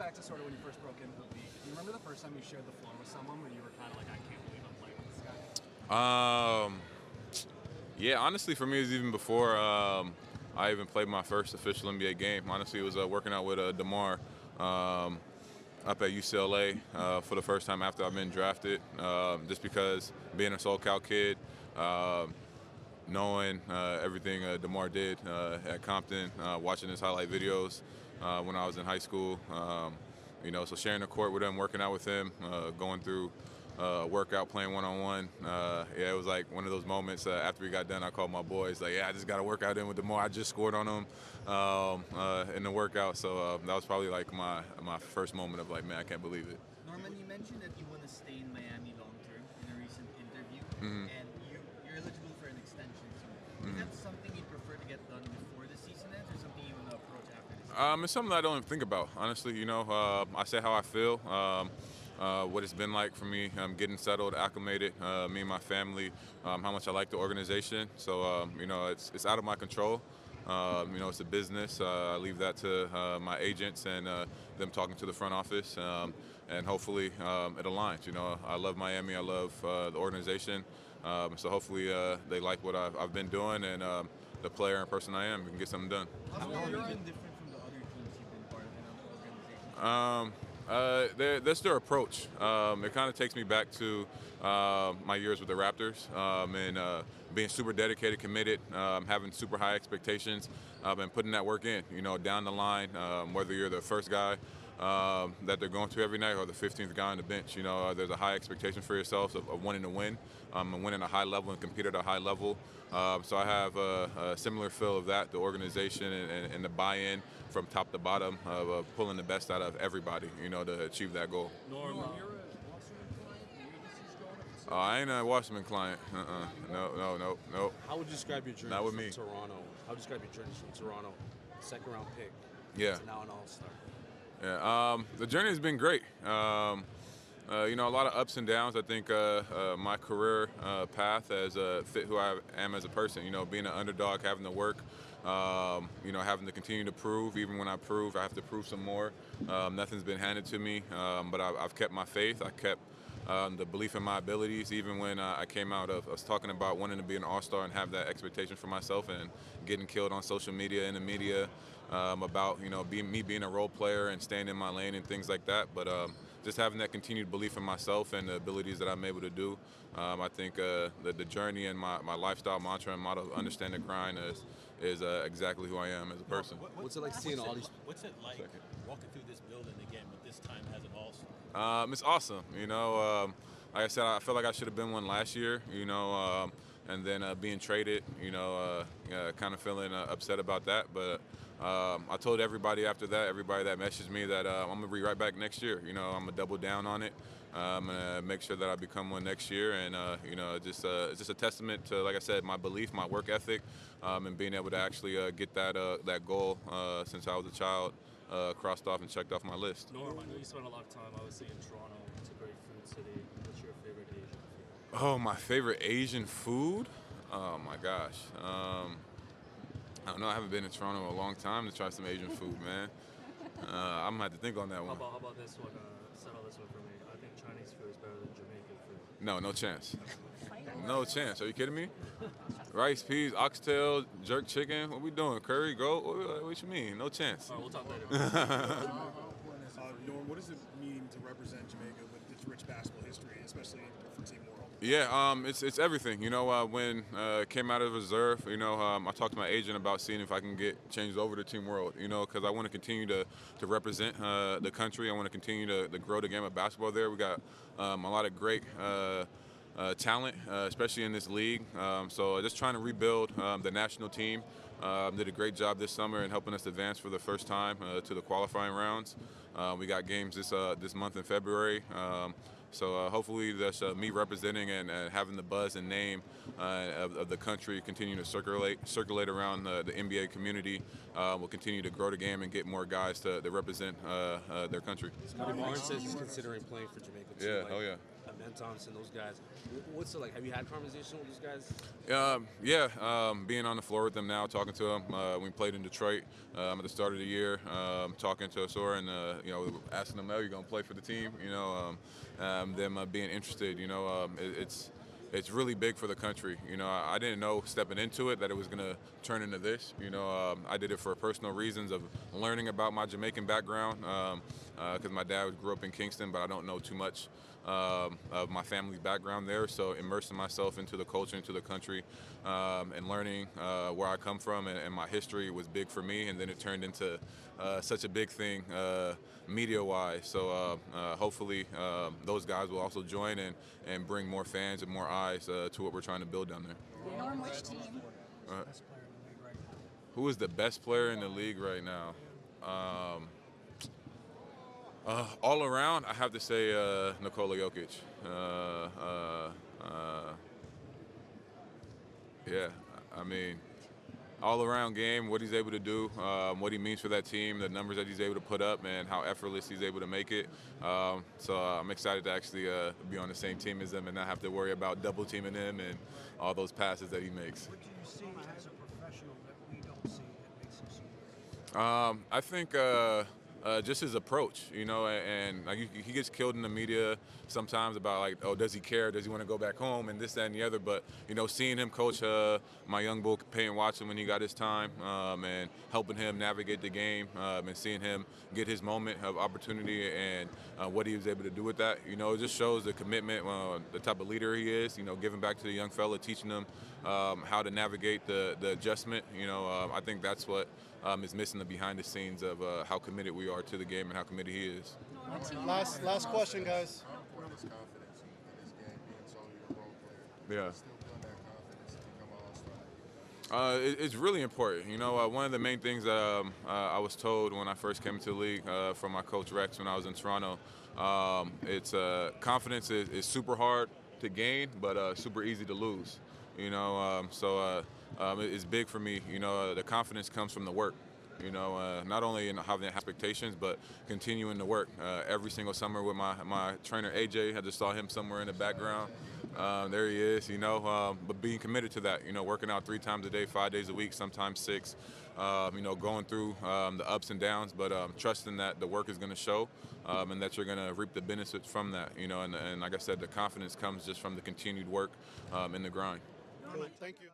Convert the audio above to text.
back to sort of when you first broke into the league. Do you remember the first time you shared the floor with someone where you were kind of like, I can't believe I'm playing with this guy? Yeah, honestly, for me, it was even before I even played my first official NBA game. Honestly, it was working out with DeMar up at UCLA for the first time after I've been drafted. Just because being a SoCal kid, knowing everything DeMar did at Compton, watching his highlight videos when I was in high school. So sharing the court with him, working out with him, going through workout, playing one-on-one. It was like one of those moments after we got done, I called my boys, like, I just got a workout in with DeMar. I just scored on him in the workout. So that was probably like my first moment of like, man, I can't believe it. Norman, you mentioned that you want to stay in Miami long-term in a recent interview, and you're eligible for an extension soon. Is that something you prefer to get done before the season ends, or something you want to approach after the season? It's something that I don't even think about, honestly. I say how I feel, what it's been like for me getting settled, acclimated, me and my family, how much I like the organization. So, it's out of my control. It's a business. I leave that to my agents and them talking to the front office, and hopefully it aligns. I love Miami. I love the organization. So hopefully they like what I've been doing, and the player and person I am, we can get something done. How have you been different from the other teams you've been part of in the organization? That's their approach. It kind of takes me back to my years with the Raptors and being super dedicated, committed, having super high expectations, and putting that work in. Down the line, whether you're the first guy that they're going to every night or the 15th guy on the bench. There's a high expectation for yourself of wanting to win and win at a high level and compete at a high level. So I have a similar feel of that, the organization and the buy-in from top to bottom of pulling the best out of everybody, to achieve that goal. Norm, you're a Wasserman client? The agency's going up to I ain't a Wasserman client. No. How would you describe your journey Not with from me. Toronto? How would you describe your journey from Toronto, second round pick, Yeah. to now an all-star? Yeah, the journey has been great. A lot of ups and downs. I think my career path has fit who I am as a person. Being an underdog, having to work, having to continue to prove. Even when I prove, I have to prove some more. Nothing's been handed to me, but I've kept my faith. I kept the belief in my abilities, even when I came out of us talking about wanting to be an all-star and have that expectation for myself, and getting killed on social media, in the media, about being a role player and staying in my lane and things like that. But just having that continued belief in myself and the abilities that I'm able to do, I think the journey and my lifestyle mantra and motto of understand the grind is exactly who I am as a person. What's it like seeing all these? What's it like walking through this building again, but this time as an all-star? It's awesome. Like I said, I feel like I should have been one last year. And then being traded, kind of feeling upset about that. But I told everybody after that, everybody that messaged me, that I'm gonna be right back next year. I'm gonna double down on it. I'm gonna make sure that I become one next year, and it's just a testament to, like I said, my belief, my work ethic, and being able to actually get that goal since I was a child crossed off and checked off my list. Norm, I know you spent a lot of time, obviously, in Toronto. It's a great food city. What's your favorite Asian food? Oh, my favorite Asian food? Oh my gosh. I don't know. I haven't been in Toronto in a long time to try some Asian food, man. I'm gonna have to think on that one. How about this one? Settle this one for me. I think Chinese food is better than Jamaican food. No chance. No chance. Are you kidding me? Rice, peas, oxtail, jerk chicken. What we doing? Curry, goat? What you mean? No chance. All right, we'll talk later. Norm, what does it mean to represent Jamaica with its rich basketball history, especially for Team World? Yeah, it's everything. When came out of reserve, I talked to my agent about seeing if I can get changed over to Team World, because I want to continue to represent the country. I want to continue to grow the game of basketball there. We got a lot of great talent, especially in this league. So just trying to rebuild the national team. Did a great job this summer in helping us advance for the first time to the qualifying rounds. We got games this month in February. So hopefully that's me representing and having the buzz and name of the country continue to circulate around the NBA community. We'll continue to grow the game and get more guys to represent their country. Scotty Barnes says he's considering playing for Jamaica too. Yeah, A Ben Thompson, those guys. What's it like? Have you had conversation with those guys? Yeah, being on the floor with them now, talking to them. We played in Detroit at the start of the year, talking to Asura and asking them, "Oh, you're gonna play for the team?" Them being interested. It's really big for the country. I didn't know stepping into it that it was going to turn into this. I did it for personal reasons of learning about my Jamaican background because my dad grew up in Kingston, but I don't know too much of my family's background there. So immersing myself into the culture, into the country, and learning where I come from and my history was big for me. And then it turned into such a big thing media-wise. So hopefully those guys will also join and bring more fans and more eyes to what we're trying to build down there. Norm, which team? Who is the best player in the league right now? All around, I have to say Nikola Jokic. Yeah, I mean, all around game, what he's able to do, what he means for that team, the numbers that he's able to put up, and how effortless he's able to make it. So I'm excited to actually be on the same team as him and not have to worry about double teaming him and all those passes that he makes. What do you see as a professional that we don't see that makes him so good? I think just his approach, and like he gets killed in the media sometimes about like, oh, does he care? Does he want to go back home? And this, that, and the other. But seeing him coach my young bull Payne Watson when he got his time, and helping him navigate the game, and seeing him get his moment of opportunity and what he was able to do with that, it just shows the commitment, the type of leader he is. Giving back to the young fella, teaching them how to navigate the adjustment. I think that's what is missing the behind the scenes of how committed we are to the game and how committed he is. Last question, guys. How important is confidence in this game, being solely a role player? Yeah. Still building that confidence to become an all-star. It's really important. One of the main things that I was told when I first came into the league from my coach Rex when I was in Toronto, it's confidence is super hard to gain, but super easy to lose. So it's big for me. The confidence comes from the work. Not only in having expectations, but continuing to work. Every single summer with my trainer AJ, I just saw him somewhere in the background. There he is. But being committed to that. Working out 3 times a day, 5 days a week, sometimes 6. Going through the ups and downs, but trusting that the work is going to show, and that you're going to reap the benefits from that. And like I said, the confidence comes just from the continued work in the grind. Cool. Thank you.